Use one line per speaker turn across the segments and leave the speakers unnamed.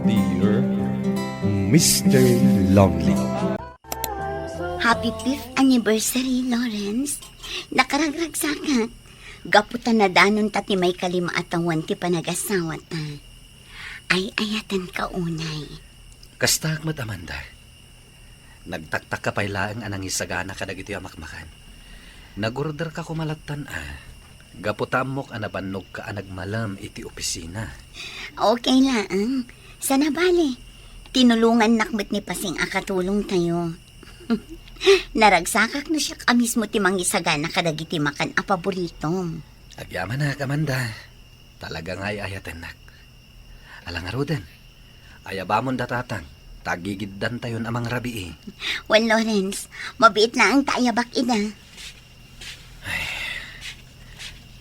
Dear Mr. Longley.
Happy 5th anniversary, Lawrence. Nakaragrag sakat. Gaputan na danon tati may kalima atawan ti panag-asawa ta. Ay ayatan ka unay.
Kastag mat, Amanda. Nagtaktak ka pa'y laang anang isagana kadag iti amakmakan. Nagorder ka kumalatan Gaputamok anabannog ka anagmalam iti opisina.
Okay lang. Sana bali. Tinulungan nakmet ni Pasing akatulong tayo. Naragsakak na siya kamis mo timang isagana kadag iti makan a paborito.
Agyaman na, Amanda. Talaga nga'y ayatan nak. Alang arudan. Ayabamon datatang. Tagigiddan tayon amang rabi
Well, Lawrence, mabiit na ang tayabak ina.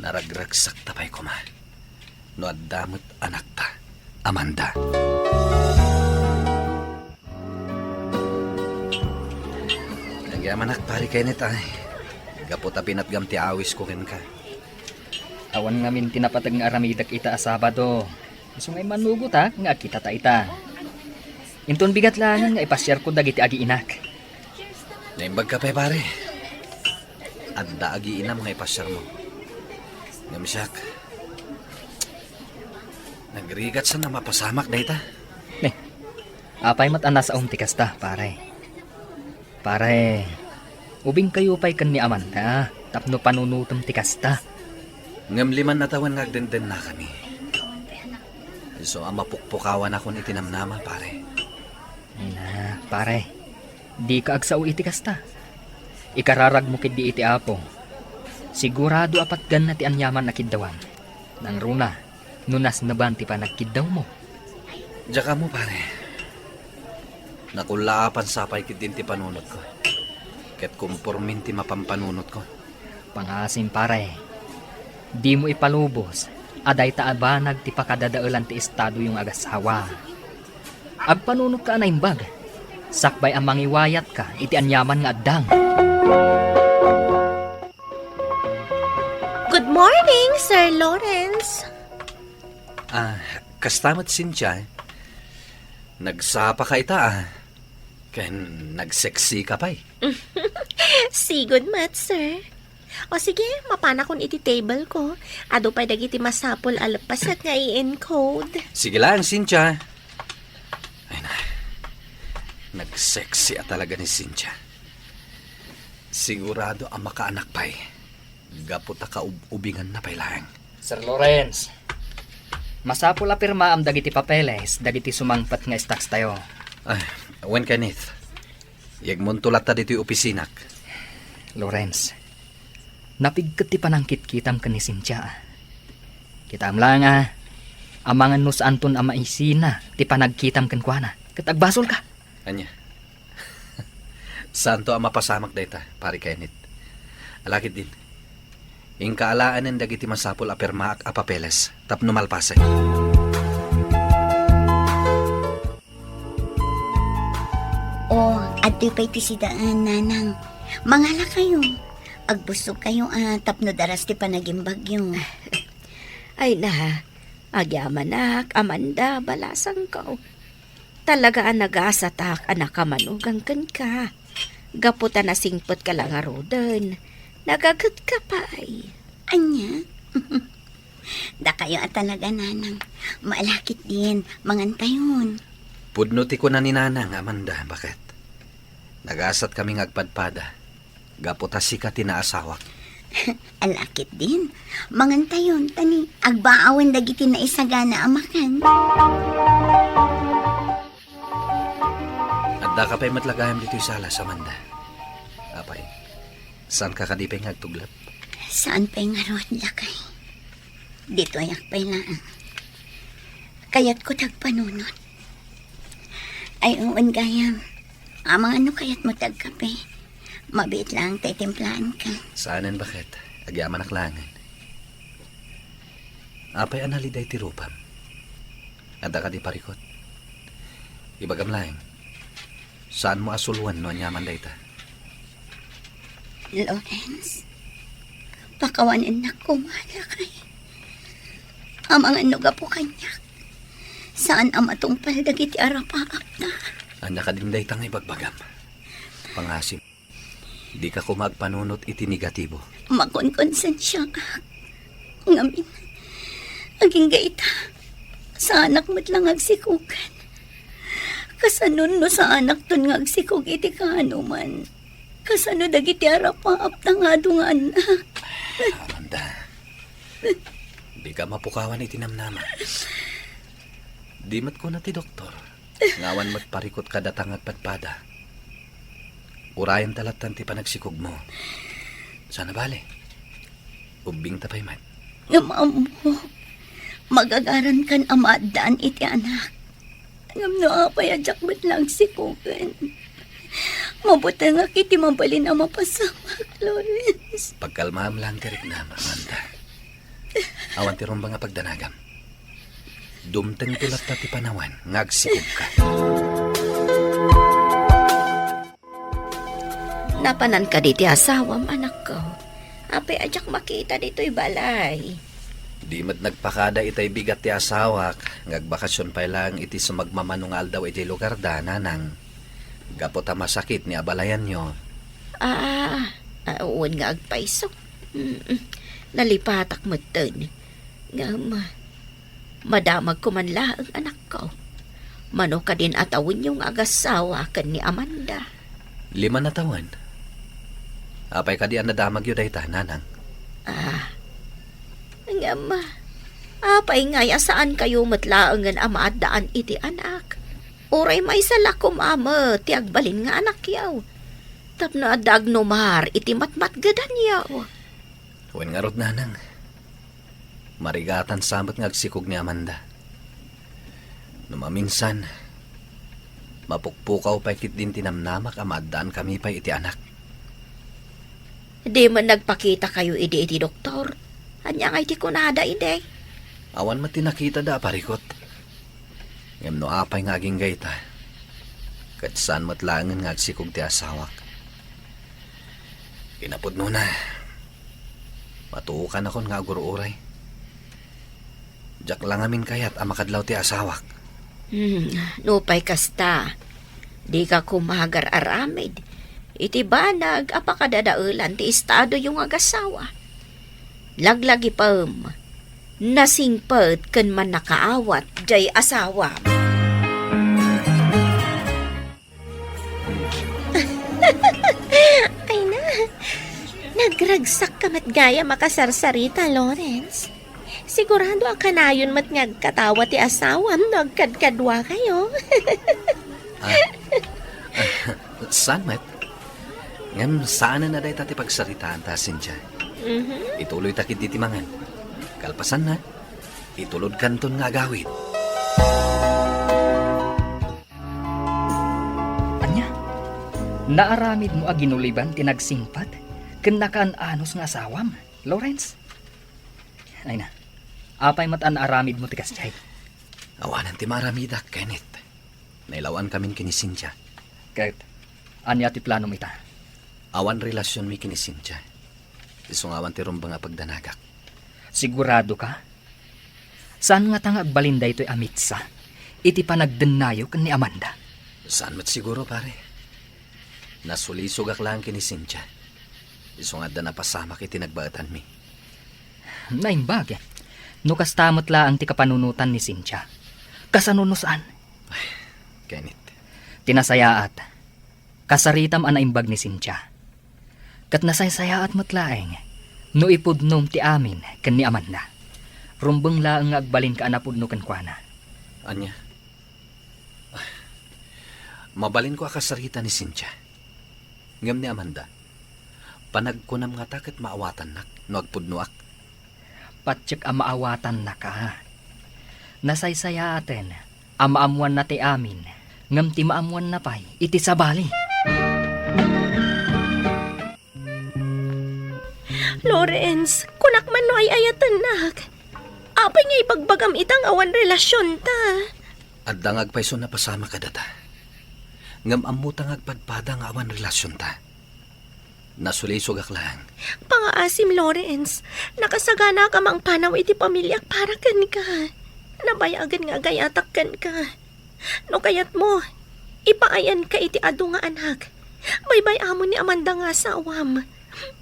Naragragsak tapay ko ma. No addamot anak ta, Amanda. Nagyaman ak pari kainit Gaputa pinatgam ti awis ko ken ka.
Awan ngamin tinapatag nga aramidak ita a Sabado. Gusto ngay manugot nga kita ta ita. Inton bigat lang nga ipasyar ko dagiti agi inak.
Naimbag ka pare. Adda agi inam nga ipasyar mo. Ngamsyak. Nagrigat sa na mapasamak na ita.
Apay mat anas sa umtikas ta, pare. Pare, ubing kayo pa'y kan ni Amanda, tapno panunutom tikas ta.
Ngamliman na tawan ngagdenden na kami. So, mapukpukawan ako ni tinamnama, pare.
Ay na, pare. Di ka agsaw itikas ta. Ikararag mo kid di iti apo. Sigurado apat gan na ti anyaman na kiddawan. Nang runa, nunas na banti pa nagkiddaw mo.
Diyan mo, pare. Nakulaapan sapay kid din ti panunot ko. Ket kumpormin ti mapampanunot ko.
Pangasim, pare. Di mo ipalubos. Aday taabanag ti pakadadaulan ti estado yung agasawa. Agpanunot ka na imbag. Sakbay ang mangiwayat ka, iti anyaman nga addang.
Good morning, Sir Lawrence.
Kastamat Cynthia. Nagsapa ka ita Ken nagseksi ka pa'y.
Sigod mat, sir. O sige, mapana kon iti table ko. Ado pa'y dagiti masapol alapasat nga i-encode.
Sige lang, Cynthia. Ay na. Nagseksi talaga ni Cynthia. Sigurado ang makaanak pa'y. Gaputa ka ubingan na pa'y lang.
Sir Lawrence, masapul a pirma am dagiti papeles, dagiti sumangpat nga stocks tayo.
When Kenneth, yagmon tulat ta dito opisinak.
Lawrence, napigkat ti panangkit kitam ka ni Cynthia. Kitam lang amangan no sa anton ama isina, ti panagkitam kan kuana. Katagbasol ka.
Anya? Santo ang mapasamak data, pari Kenneth. Alakit din. Ingkaalaanan dagiti masapul a pirma ak a papeles, tapno malpasay.
Adto'y pa'y tisidaan, nanang. Mangala kayo. Agbusog kayo, tapno daras ti panagimbagyo.
Ay na, agyamanak, Amanda, balasang ko. Talaga ang nagasatak, anak kamanugang kan ka. Gaputa na singpot ka lang arodan. Nagagat ka pa'y.
Anya? Da kayo talaga, nanang. Maalakit din, mangantayon.
Pudnuti ko na ni Nanang, Amanda, bakit? Nagasat kaming agpadpada. Gaputasi ka tinaasawak.
Alakit din. Mangantayon, tani. Agbaawan dagiti na isagana amakan.
Adda ka pa'y matlagayam dito isala sa Amanda. Apay, saan ka kadipay ngagtuglap?
Saan pa'y ngarot lakay? Dito ayak pa'y laang. Kayat ko tagpanunot. Ay, uwan gayam. Amang ano kayat mo tagkape? Mabit lang, titimplaan ka.
Saanan bakit? Agyaman aklangan. Apay analiday ti rupam. Adda ka di parikot. Ibagam lang. Saan mo asuluan no anyaman dayta?
Lawrence, pakawanin na kumala kay. Amang ano ga po kanyak. Saan ang matungpal dagiti arapaap na?
Anya kadinday tang ibagbagam. Pangasim. Di ka kumagpanunot iti negatibo.
Makonkonsensya ak. Ngamin, aging gaita. Sa anak mo't lang agsikugan. Kasanon no sa anak ton nga agsikog iti kahanuman. Kasano dagiti arapaap na nga dungan anak.
Amanda. Di ka mapukawan iti namnama. Di mat ko na ti doktor. Ngawan mat parikot ka datang at padpada. Urayan talatan ti panagsikog mo. Sana bale. Ubing tapay man.
Ngam mo, magagaran kan amadaan iti anak. Ngam no apay adyak ba't lang sikugan. Mabuti nga kiti mabalin ang mapasamak, Lawrence.
Pagkalmaam lang tirik na, Amanda. Awan ti rumba nga pagdanagam. Dumteng tulat na ti panawan, ngagsikog ka.
Napanan ka diti asawam, anak ko. Apay adyak makita dito'y balay.
Di mat nagpakada itay bigat ti asawak, ngagbakasyon pa lang iti sumagmamanungal daw iti lugar da, nanang. Gapot ang masakit ni abalayan nyo.
Uwan nga agpaiso. Nalipatak mo ton. Nga madamag ko man lang ang anak ko. Mano ka din atawin yung agasawa kan ni Amanda.
5 na taon. Apay ka di ang nadamag yun day ta, nanang.
Nga apay nga saan kayo matlaangan ama at daan iti anak. Oray may salakom ama, ti agbalin nga anak yaw. Tapno adag no mahar, iti matmat gadan yaw.
Huwag nga rod, nanang. Marigatan samot nga agsikog ni Amanda. Numaminsan, mapukpukaw pa kit din tinamnamak amadaan kami pa iti anak.
Di man nagpakita kayo iti doktor. Anya nga iti kunada ide.
Awan matinakita da parikot. Ngam no apay nga aging gayta. Kat saan matlangan nga agsikog ti asawak. Kinapod no na. Matuukan akon nga aguruuray. Diyak lang amin kayat amakadlaw ti asawak.
Nupay kasta. Di ka kumagar aramid. Iti banag apakadadaulan ti estado yung agasawa. Laglagi pam. Nasingpet ken man nakaawat jay asawa.
Ay na, nagragsak ka mat gaya makasarsarita, Lawrence. Sigurado ang kanayon mat ngagkatawa ti asawam nagkadkadwa kayo.
Saan met? Ngam saan na day tati pagsaritaan ta, Cynthia? Ituloy takit titimangan. Kalpasan na, itulod kanton nga agawid.
Anya, naaramid mo aginuliban tinagsingpat, ken nakaan-anos nga asawam, Lawrence? Ay na, apay matan aramid mo tikas jay.
Awanan ti maramidak, Kenneth. Nailawan kamin kini Cynthia.
Kahit, anya ti plano mo ita?
Awan relasyon mi kini Cynthia. Isungawan ti rumba nga pagdanagak.
Sigurado ka? Saan nga tang agbalinda ito'y amitsa? Iti pa nagdenayo kan ni Amanda.
Saan mat siguro, pare? Nasulisog ak lang kini Cynthia. Isungad na napasamak iti nagbaatan mi.
Naimbag, no kastamot la ang ti kapanunutan ni Cynthia. Kasano saan?
Kenneth.
Tinasayaat. Kasaritam ang naimbag ni Cynthia. Kat nasaysayaat matlaeng, no ipudnom ti amin ken ni Amanda. Rumbeng laang nga agbalin ka anapudno ken kuana.
Anya? Mabalin ko akasarita ni Cynthia. Ngam ni Amanda. Panagkunam nga taket maawatan nak, no agpudnoak.
Patsik ang maawatan na ka. Nasaysayaten, amaamuan na ti amin, ngam ti maamuan na pay, iti sabali.
Lawrence, kunak man no ay ayatan nak. Apay nga ipagbagam itang awan relasyon ta.
At dangag paiso na pasama ka data. Ngam amutang agpadpada nga awan relasyon ta. Nasulisog ak lang.
Pangaasim, Lawrence. Nakasagana ka mang panaw iti pamilyak para kan ka. Nabayagan nga gayatakkan ka. No kayat mo, ipaayan ka iti ado nga anak. Baybay amo ni Amanda nga asawam.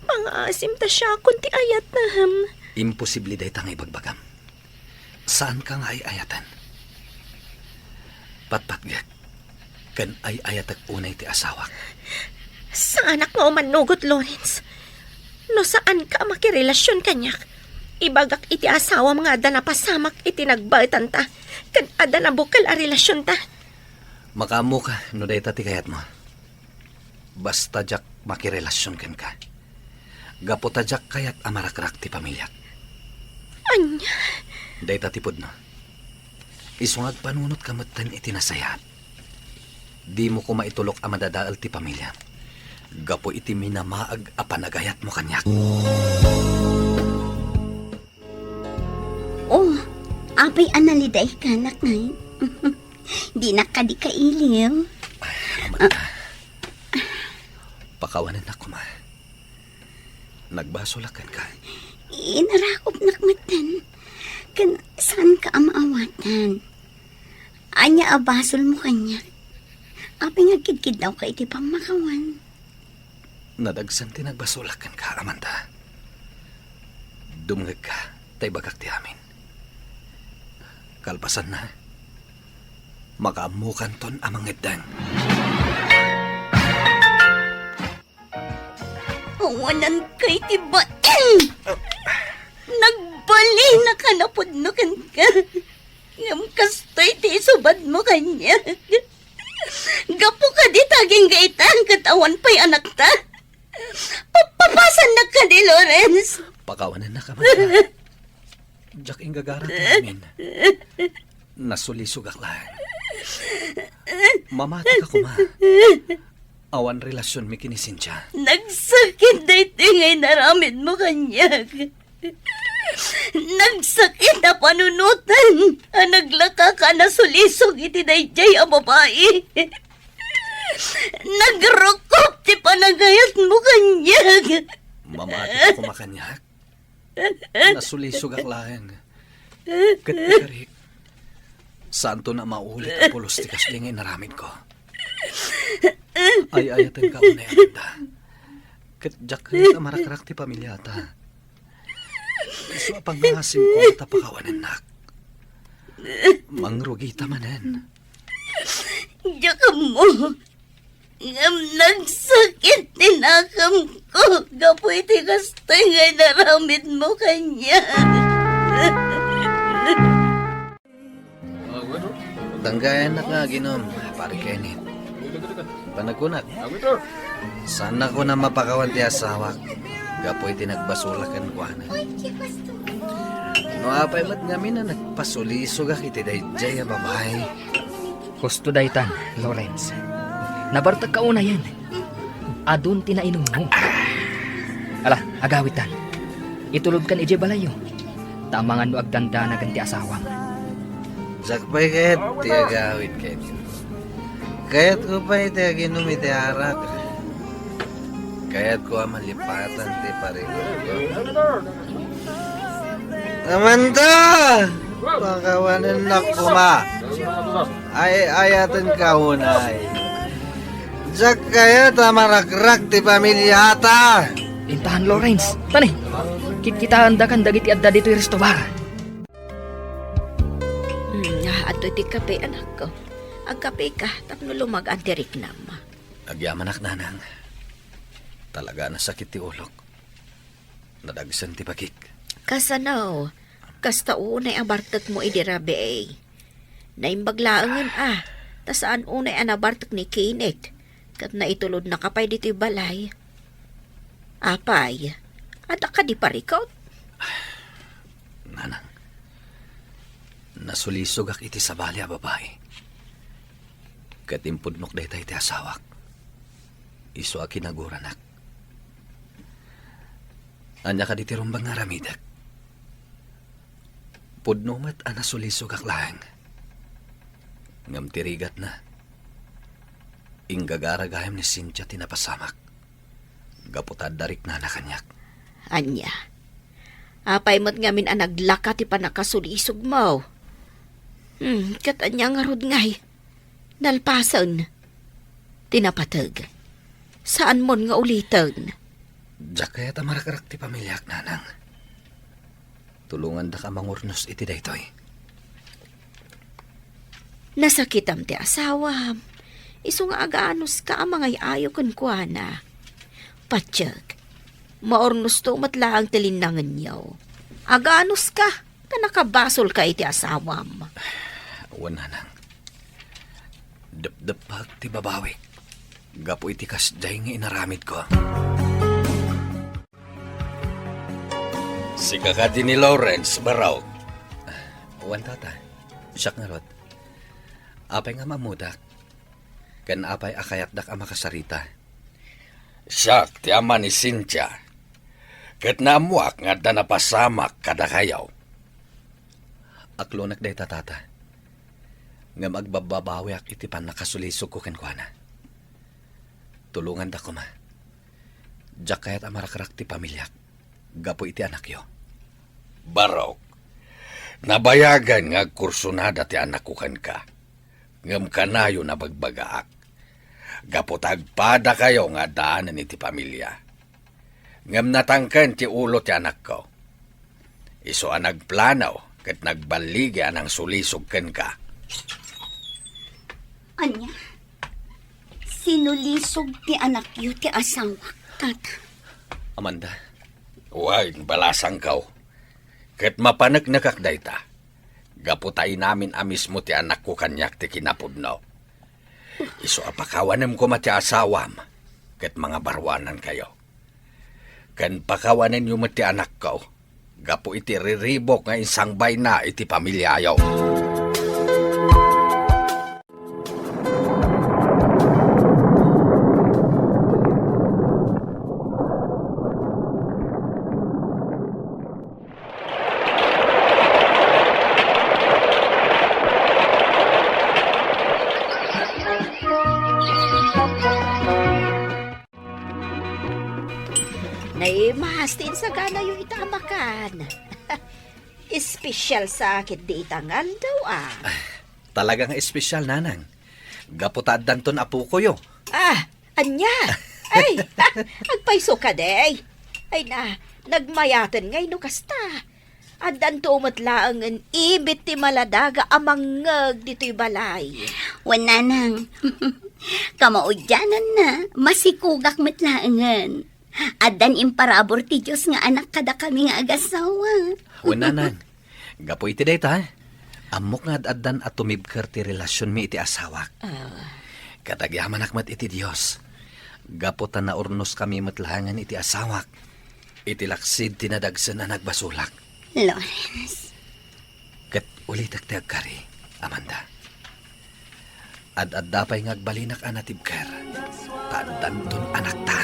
Pang-asim ta siya kunti ayat na
Imposible day tang ibagbagam. Saan ka nga ay ayatan? Patpatgak, kan ay ayatag unay ti asawak.
Sa anak mo manugot, Lawrence. No saan ka makirelasyon kanyak? Ibagak iti asawa mga ada na pasamak iti nagbaitan ta. Kan ada na bukal a relasyon ta.
Makamu ka, no day ti kayat mo. Basta jak makirelasyon kan ka. Gaputa jak kayat amarakrak ti pamilyak.
Anya?
Day tatipod no. Isungag panunot kamatan iti nasayat. Di mo ko maitulok a madadaal ti pamilya. Gapo iti minamaag a panagayat mo kanyak.
Oh, apay analiday ka, anak na. Di na ka di kailiw.
Amanda, pakawanan na kuma. Nagbasulakan ka.
Inarakop nakmatan. Kan saan ka amaawatan? Anya abasol mo kanya. Apay nga kidkid daw ka iti pamakawan.
Nadagsan ti nagbasulakan ka, Amanda. Dumngag ka, tay bagak ti amin. Kalpasan na. Makaamukan ton amang edang.
Awanan kay tibain! Nagbali na ka na pudnukan ka. Ngam kastoy ti isubad mo kanya. Gapo ka di taging gaitang katawan pa'y anak ta. Papapasan na ka di, Lawrence.
Pakawanan na ka, Amanda. Diyak ingagara ti amin. Nasulisog aklan. Mamati ka kuma. Awan relasyon mi kini Cynthia.
Nagsakit na iti ngay naramid mo kanya. Nagsakit na panunutan. Naglaka ka na sulisog iti dayjay ang babae. Nagrukop ti panagayat mo kanya.
Mamati ka kuma kanyak. Nasulisog aklan. Katikarik. Saan to na maulit ang pulos ti kasling ay naramid ko. Ay ayatan ka unay Amanda. Katjak ka marakrak ti pamilyata. Iso pangasim ko tapakawanan nak. Mangrugi tamanan.
Diyan mo. Ngam nagsakit tinakam ko. Gapoy ti kastoy ngay naramid mo kanya.
Tanggayan na ka ginom, pare Kenny. Panagunat. Sana ko na mapakawan ti asawak. Gapoy ti nagbasulakan ko na. No apay mat ngamin na nagpasulisog ak iti dayjay a babay.
Gusto daytan, Lawrence. Nabartag ka una yan. Adun tinainom mo. Ala, agawitan. Itulog kan ije balayo. Tamangan no agdanda na ganti asawang.
Sakpay kahit ti agawit Kenny. Kaya't ko pa iti aginom iti arak. Kaya't ko malipatan ti parigod ko. Amanda! Pakawanan na kuma. Ay ayatan ka unay. Diyak kaya tamarakrak ti pamilyata.
Intahan, Lawrence. Tani, kita handa kan dagiti adda dito yung restobar.
Ato iti kape, anak ko. Agkape ka, tapno lumag antirik nama.
Agyaman ak nanang. Talaga nasakit ti ulok. Nadagsan ti bakik.
Kasanaw, kasta unay abartak mo idirabe eh. Naimbaglaangan tasaan unay anabartak ni Kenneth. Kat naitulod na kapay dito balay. Apay, ada ka di parikot?
Nanang. Nasulisog ak iti sabali a babae. Katimpudnok day tayo ti asawak. Iso a kinaguranak. Anya ka diti rumbang nga ramidak. Pudnumat a nasulisog ak lang. Ngam tirigat na. Inggagaragayam ni Cynthia tinapasamak. Gaputad darik na nakanyak.
Anya, apay mo't ngamin ang naglaka ti panakasulisog mo. Katanya nga rod ngay. Nalpasan. Tinapatag. Saan mon nga ulitan?
Diyak kaya tamarakarag ti pamilyak, nanang. Tulungan da ka mangurnos iti daytoy.
Nasakitam ti asawa. Isu nga agaanos ka ang mga ayo kun kuana. Patsyag. Maornos to matlaang tilinangan niyaw. Agaanos ka. Kanakabasol ka iti asawam.
Awan, nanang. Dap-dapag ti babawik. Gapo iti kasday nga inaramid ko. Si kakadi ni Lawrence Baraw. Awan, tata. Siyak nga rod. Apay nga mamudak. Kan apay akayat dak ama kasarita. Siyak ti ama ni Cynthia. Kat naamuak nga da napasamak kada kayaw. Aklonak day tata. Nga magbababawi ak iti pan nakasulisog ko kenkwana. Tulungan da ko ma. Diyak kayat amarakarak ti pamilyak. Gapo iti anak yo. Barok. Nabayagan nga kursunada ti anak ko ken ka. Ngam kanayo na bagbagaak. Gapo tagpada kayo nga daanan iti pamilya. Ngam natangken ti ulo ti anak ko. Iso ang nagplanaw ket nagbaligi anang sulisog ken ka.
Anya, sinulisog ti anak yu ti asawa, tata.
Amanda. Huwag balasang kaw. Ket mapanag nakakdayta. Gaputay namin amismo ti anak ko kanyak ti kinapudno. Iso apakawanem ko mati asawam. Ket mga barwanan kayo. Ken pakawanen yu mati anak ko. Gapu iti riribok nga isang bay na iti pamilyayo.
Mahastin sa gana yung itamakan. Espesyal sa akit di itangal daw
Talagang espesyal, nanang. Gaputad danton apo ko yo.
Anya? Ay, agpaiso ka day. Ay na, nagmayatan ngay no kasta. Adan to umatlaang ang ibit ti maladaga amangag dito'y balay.
Wananang, kamaudyanan na, masikugak matlaangan. Adan imparabor ti Diyos nga anak kada kami nga agasawa.
Nanang. Gapo iti dayta. Amok nga adan at tumibker ti relasyon mi iti asawak. Katagyaman akmat iti Diyos. Gapo ta na urnos kami matlahangan iti asawak. Iti laksid tinadagsan na nagbasulak.
Lawrence.
Kat ulitak ti agkari, Amanda. Ad dapay ngagbalinak anatibker. Taadan ton anak ta.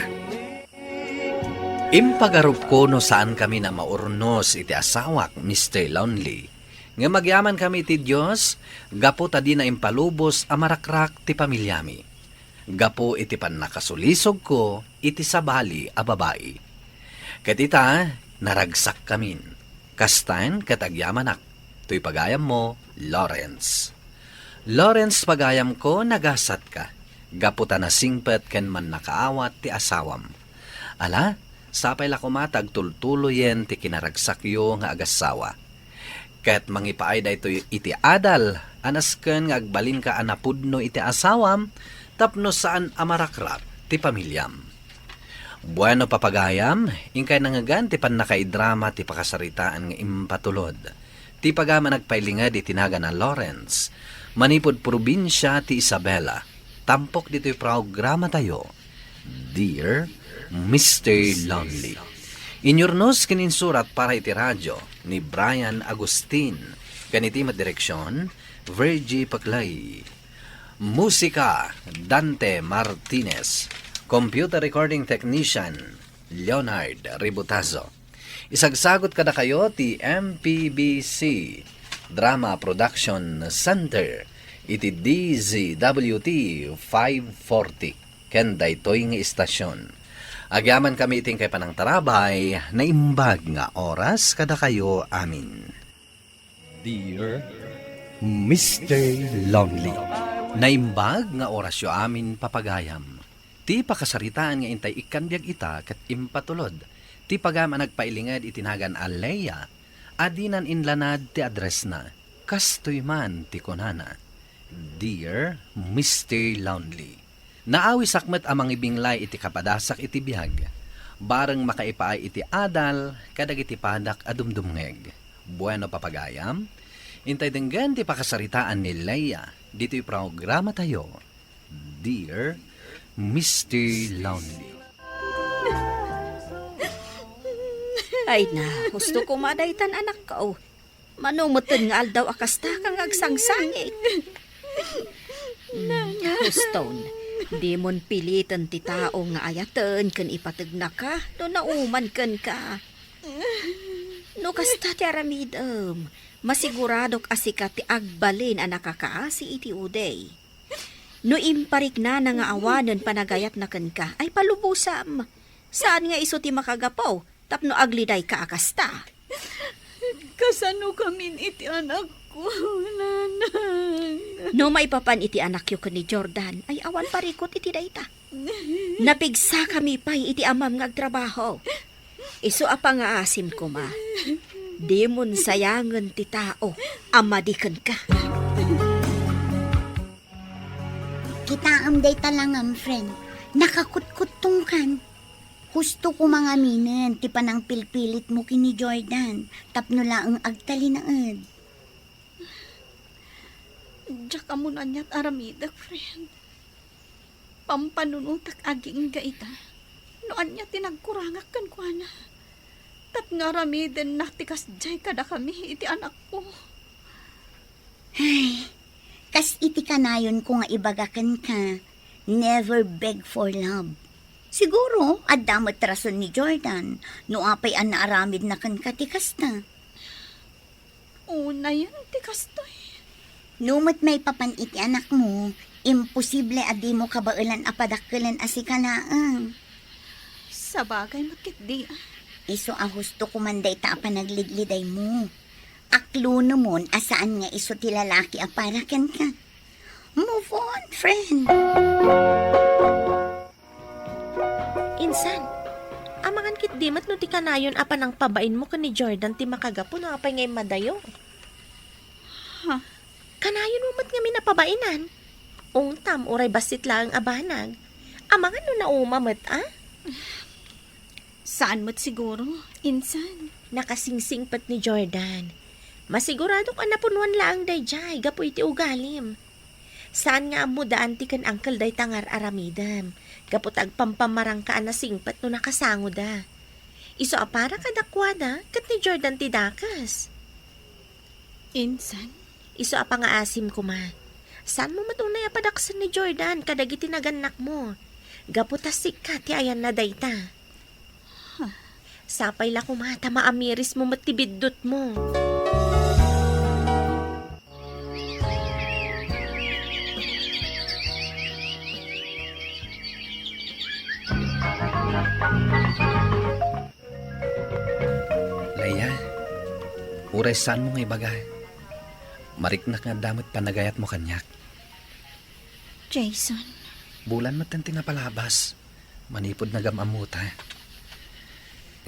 Impagarup ko no saan kami na maurnos iti asawak, Mr. Lonely. Nga magyaman kami iti Diyos, gapo tadi na impalubos amarakrak ti pamilyami. Gapo iti pan nakasulisog ko, iti sabali a babae. Katita, naragsak kamin. Kastan katagyamanak. Tuy pagayam mo, Lawrence. Lawrence pagayam ko, nagasat ka. Gapo ta na singpet ken man nakaawat ti asawam. Ala, sapay la kumatag tultuloyen ti kinaragsakyo nga agasawa. Ket mangipaay da ito iti adal, anasken nga agbalin ka anapudno iti asawam, tapno saan amarakrak ti pamilyam. Bueno papagayam, ingkay nangagan ti pan nakaidrama ti pakasaritaan nga impatulod. Ti pagama nagpailingad iti naga na Lawrence, manipod probinsya ti Isabela. Tampok dito'y programa tayo, Dear Mr. Lonely. Inyurnos kininsurat para iti radyo ni Brian Agustin. Kaniti direksyon, Virgie Paclay. Musika, Dante Martinez. Computer recording technician, Leonard Ributazo. Isagsagot kada kayo ti MPBC Drama Production Center iti DZWT 540 ken daytoy nga istasyon. Agyaman kami iting kay panang tarabay na imbag nga oras kada kayo amin.
Dear Mr. Lonely.
Naimbag nga orasyo amin papagayam. Ti pakasaritaan nga intay ikanbyag ita kat impatulod. Ti pagam nagpailingad itinagan Aleya. Adinan inlanad ti address na. Kastoy man ti konana. Dear Mr. Lonely. Naawi sakmet amang ibinglay iti kapadasak iti biyag. Bareng makaipaay iti adal kadag iti padak adumdumngeg. Bueno papagayam. Intay denggan ti pakasaritaan ni Leia. Dito'y programa tayo. Dear Mr. Lonely.
Ay na, gusto ko madaytan anak ko. Manumutin nga aldaw akasta kang agsangsangit. Gusto di mon pilitan ti tao nga ayatan kan ipatag na ka, no nauman kan ka. No kasta ti aramidam, masiguradok asika ti agbalin ang nakakaasi iti uday. No imparik na nga awanan panagayat na kan ka, ay palubusam. Saan nga iso ti makagapaw, tapno agliday ka akasta.
Kasano kamin iti anak ko, nanang?
No maipapan iti anak yu ni Jordan, ay awan parikot iti dayta. Napigsa kami pa'y iti amam ngagtrabaho. Iso apa nga asim ko ma. Di mon sayangan ti tao, amadikan ka.
Kita am day talangam, friend. Nakakutkutong kan. Gusto ko mga minen, ti panang pilpilit mo kini Jordan. Tapno laang agtali na ed.
Diyak mo na niya't aramidak, friend. Pampanunutak aging gaita. Noan niya tinagkurangak kan kwa na. Tap nga ramiden naktikas jay kada kami iti anak ko.
Ay, kas iti kanayon ko nga ibagakan ka. Never beg for love. Siguro, adamot rason ni Jordan. No apay an naaramid na kan katikas na.
Una yan, tikas to eh.
Numot may papan iti anak mo, imposible adi mo kabailan apadakkelan asikalaang.
Sa bagay makit di ah.
Iso a husto kumanday ta panagligliday mo. Aklo namon asaan nga iso ti lalaki a paraken ka. Move on, friend.
Insan, amangan kit dimat no ti kanayon apa nang pabain mo ka ni Jordan ti makagapo no apay ngay madayo.
Ha?
Kanayon mo mat nga minapabainan. Ungtam oray basit lang abanag. Amangan no naumamat ah?
Saan mo't siguro, insan?
Nakasingsingpat ni Jordan. Masigurado ka napunuan laang dayjay, gapo iti ugalim. Saan nga mo daan ti kan angkel day tangar aramidam. Gapo tagpampamarang ka na singpat no nakasango da. Iso apara kadakwada, kat ni Jordan ti dakas.
Insan?
Iso apa nga asim ko ma. Saan mo matunay apadaksan ni Jordan kadagiti naganak mo? Gapo tasik ka ti ayan na dayta. Sapay la kumata maamiris mo matibidot mo.
Leia, uray saan mo nga ibaga? Mariknak nga damot panagayat mo kanyak.
Jason.
Bulan matanti nga palabas. Manipod na gamamuta.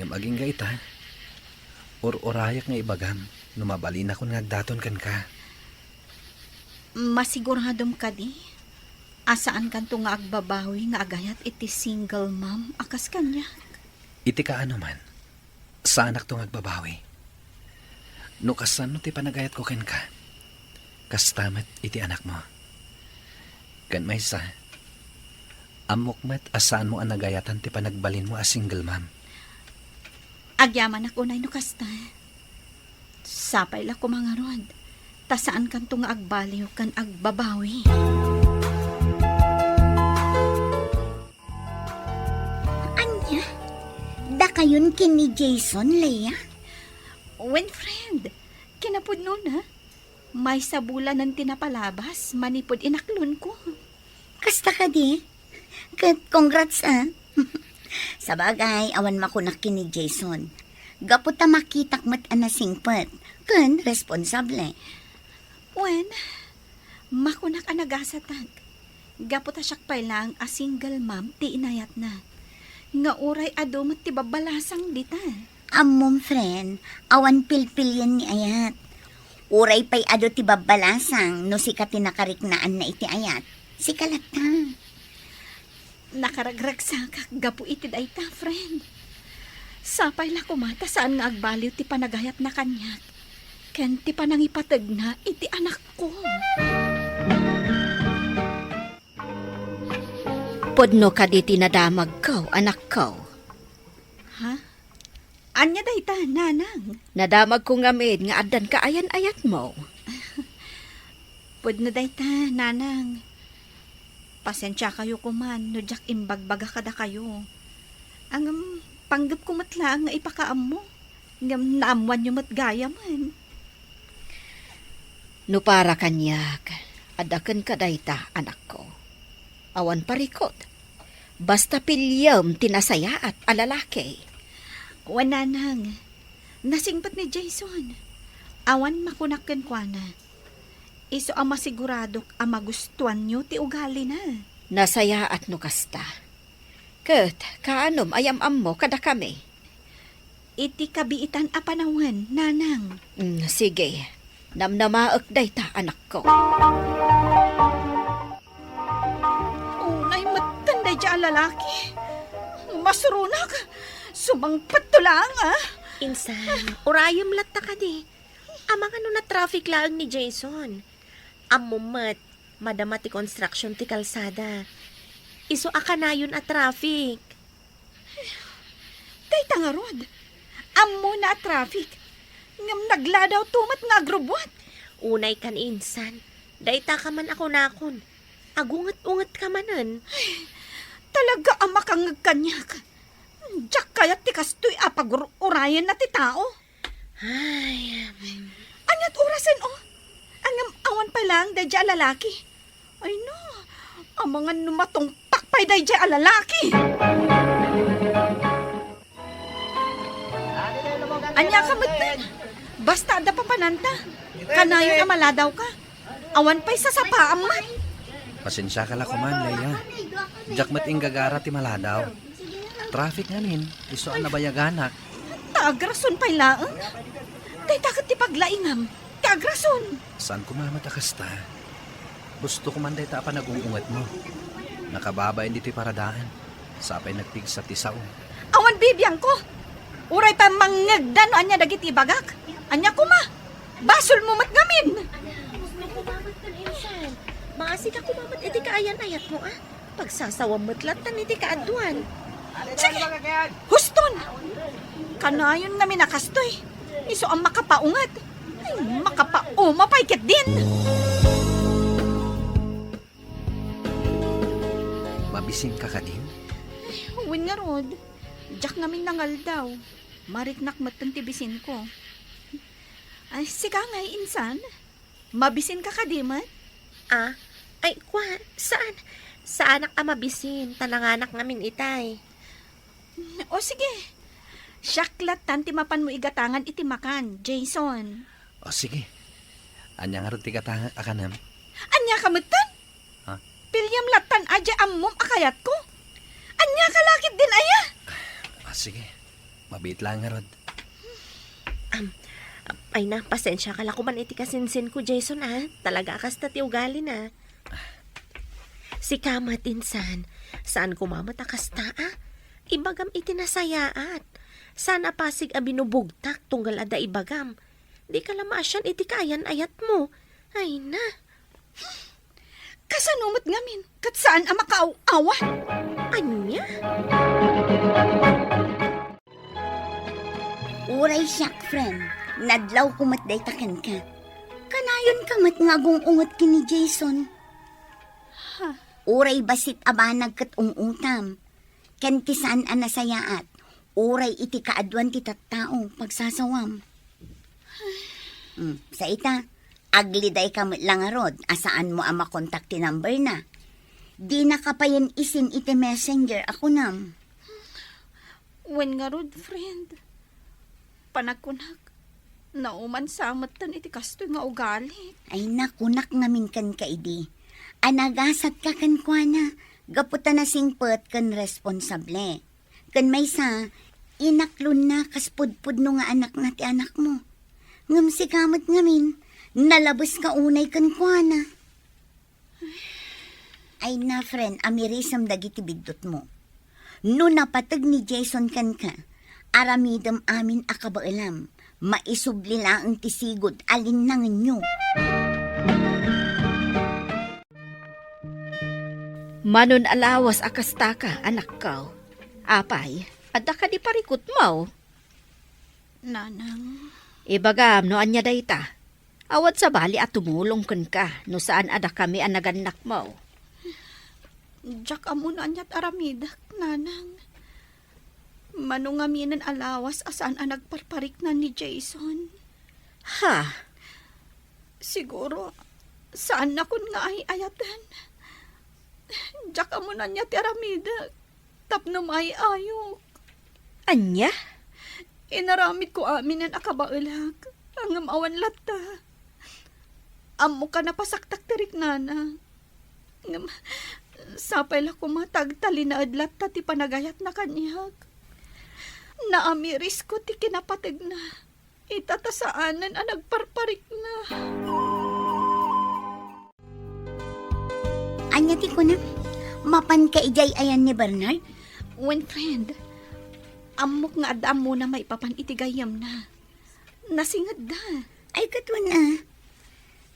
Aging gaita, or-orayak nga ibagam, numabali na kung nagdaton kan ka.
Masiguradom ka di? Asaan kan to nga agbabawi nga agayat iti single mom akas kanya?
Iti ka ano man, sa anak to agbabawi. No kasan no ti panagayat ko ken ka, kastamat iti anak mo. Kan may sa, amok asaan mo ang nagayatan ti panagbalin mo as single mom.
Agyaman ako na inukasta. Sapay la ko mga rod. Tasaan kan to nga agbaliw kan agbabawi. Anya? Da kayon kin ni Jason, Leia? When friend, kinapod nun ha? May sabulan ng tinapalabas, manipod inaklon ko. Kasta ka di? Congrats ah. Sa bagay, awan makunak ni Jason. Gaputa makitak mat anasingpat. Kan, responsable. Wen, makunak ang nagasatag. Gaputa siya pa lang a single mom ti inayat na. Nga uray adomot ti babalasang dita.
Amom, friend, awan pilpilyan ni ayat. Uray pa'y ado ti babalasang no si katinakariknaan na iti ayat. Si kalata.
Nakaragrag sa gapu iti dayta, friend. Sapay la kumata saan nga agbaliw ti panagayat na kanyak. Ken ti panangipatag na iti anak ko.
Podno ka di tinadamag ko, anak ko.
Ha? Anya dayta, nanang?
Nadamag ko ngamid nga adan ka ayan-ayat mo.
Pwede na dayta, nanang. Pasensya kayo kuman, no jak imbagbaga kada kayo. Ang panggap ko matla nga ipakaam mo. Ngam naamuan nyo matgaya man.
No para kanyak, adakan ka dayta, anak ko. Awan parikot. Basta pilyam tinasaya at alalaki.
Wananang, nasingpat ni Jason. Awan makunakan kwa na. Iso ang masigurado ang magustuhan nyo ti ugali na.
Nasaya at nukasta. Ket, kaanom ayam-am mo kada kami.
Iti kabiitan a panawan, nanang.
Sige, namnamaak dayta, anak ko.
Unay matanda dyan lalaki. Masurunak. Sumangpat to lang, ah.
Insan, urayom latta ka di. Amang ano na traffic lang ni Jason. Amumat, madama ti construction ti kalsada. Iso akanayon at traffic.
Dayta nga rod. Ammo na traffic. Ngam nagladaw tumat nga agrobot.
Unay kan insan. Dayta ka man ako nakon. Agungat-ungat ka manan.
Talaga ang makangag kanyak. Diyak kayat ti kastoy apag-urayan na ti tao.
Ay,
Anyat orasan o. Angam awan pa lang dadya lalaki. Ay no, ang mga numatong pakpay dadya lalaki. Anya ka matan. Basta ada pa pananta. Kanayon na maladaw ka. Awan pa'y sasapaam man.
Pasensya ka la kuman, Leia. Jak mat inggagara ti maladaw. Traffic ngamin, iso ang nabayaganak.
Taagrason pa'y laang. Tay takot ti paglaingam. Taagrason.
Saan kumamat akasta? Gusto ko man day ta pa nagungungat mo. Nakababa hindi ti paradaan. Sapay nagtig sa tisaw.
Awan bibiyang ko. Uray pa mangagdan anya dagiti bagak. Anya kuma. Basol mo matgamin.
kumamat kan insan. Maasi ka kumamat iti kaayan-ayat mo ah. Pagsasawam matlatan iti kaaduan.
Sige, huston. Kanayon namin nakastoy. Iso ang makapaungat. Ay, mapaiket din.
Mabising ka ka din?
Huwin nga rod. Diyak namin nangal daw. Mariknak matantibisin ko. Ay, siga nga insan. Mabisin ka kadimat?
Ah, ay kwa, saan? Sa anak amabisin, talanganak ngamin itay.
O sige. Syaklat tanti mapan mo igatangan iti makan, Jason.
O sige. Anya nga rin tigatang akanam.
Anya kamutan?
Ha?
Pilyam latan aja ammom akayat ko. Anya kalakit din aya.
O sige. Mabit lang nga rin.
Ay na, pasensya ka lang kuman iti kasinsin ko, Jason ah. Talaga akas na ti ugali na. Si kamat insan, saan kumamat akas ta ah? Ibagam iti nasayaat. Sana pasig a binubugtak tunggal ada ibagam. Di ka lamasyan iti kaayan-ayat mo. Ay na.
Kasanumot ngamin, kat saan ang makaaw-awan?
Anya?
Uray siyak, friend. Nadlaw kumat day taken ka. Kanayon kamat nga ungot kini Jason. Uray basit abanag kat ungutam. Ken kisaan ang nasayaat. Uray iti kaadwan ti tattao pagsasawam. Sa ita, agliday kamot lang arod. Asaan mo ang makontakti number na. Di na kapayan isin iti messenger ako nam.
When nga rod, friend. Panagkunak.
Nauman samot tan iti kastoy nga ugali.
Ay nakunak ngamin kan kaidi. Anagasat ka kan kwa na. Gaputa na singpet kan responsable. Kan may sa, inaklon na kaspudpud no nga anak na ti anak mo. Ngam si kamot ngamin, nalabas ka unay kan kwa na. Ay na friend, amirisam dagiti bigdot mo. No napatag ni Jason kan ka, aramidam amin akabailam, maisubli lang tisigod alin nangan nyo.
Manon alawas akasta ka, anak ko. Apay, adda ka di parikot mo.
Nanang,
Ibagam no anya dayta. Awat sa bali at tumulong kun ka no saan ada kami ang naganak mo.
jak amo na anyat aramidak, nanang. Manungaminan alawas asaan ang nagparparik na ni Jason.
Ha?
Siguro, saan na kun nga ay ayatan? Jak amo na niya ti aramidak. Tapno may ayok.
Anya?
Inaramid ko amin ang akabailag. Ang amawan lata. Amo ka na pasaktak tirik nana. Sapay la kumatag talinaad lata ti panagayat na kanyag. Naamiris ko ti kinapatag na. Itatasaanan ang nagparparik na.
Anya ti ko na, mapan ka ijay ayan ni Bernard?
When friend, amok nga adam mo na may papan itigayam na. Nasingad da.
Ay katwan na.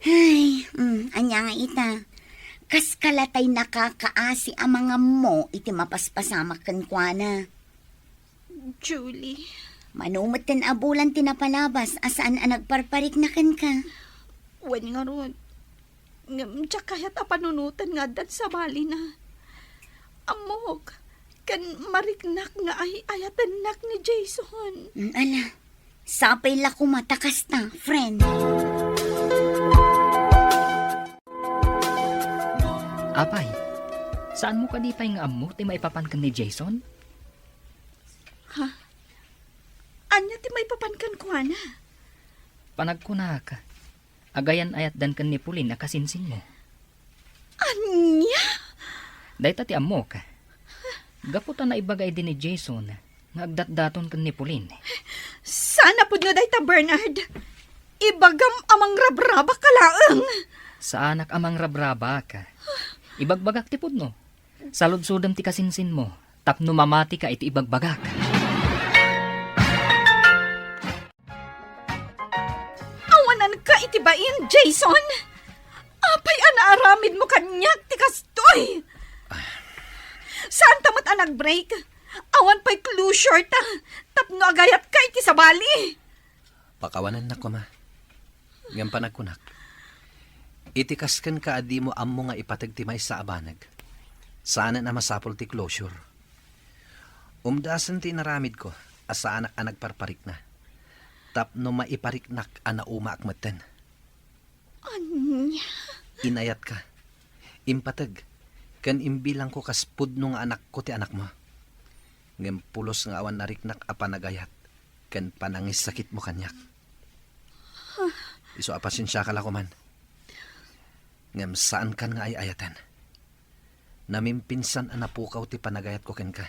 Ay, anya nga ita. Kas kalatay nakakaasi ang mga mo iti mapaspasamak kan kwa na.
Julie,
Manumot kan abulan tinapalabas asaan ang nagparparik na kan ka.
wen nga ron. Tsak kaya't apanunutan nga dan sa bali na. Amok, kan mariknak nga ay ayatan nak ni Jason.
Ala, sapay la kumatakas ta, friend.
Apay, saan mo kadipay nga amo ti maipapan kan ni Jason?
Anya ti may papankan ko na.
Panagkunak, agayan ayat dan kan ni Pulin na kasinsin mo.
Anya?
Dahita ti amo ka. Gaputan na ibagay din ni Jason nga agdatdaton kan ni Pulin.
Sana pud nga dayta Bernard. Ibagam amang rabraba kalaang.
Sa anak amang rabraba ka. Ibagbagak ti pudno. Saludsudam ti kasinsin mo. Tapno mamati ka iti ibagbagak.
Awanan ka itibain, Jason. Apay anaaramid mo kanyak ti kastoy. Saan tamat ang nag-break? Awan pa'y closure ta. Tapno agayat ka iti sabali.
Pakawanan na ko ma. Ngayon panagkunak. Itikaskan ka adi mo ammo nga ipatagtimay sa abanag. Sana na masapol ti closure. Umdasan ti naramid ko asa anak anag parparik na. Tapno maipariknak ana umaakmatan.
Anya?
Inayat ka. Impatag. Kan imbilang ko kaspud nung anak ko ti anak mo. Ngem pulos nga awan nariknak apanagayat. Kan panangis sakit mo kanyak. Iso apasensya ka la ko man. Ngem saan kan nga ay ayatan. Namimpinsan anapukaw ti panagayat ko ken ka.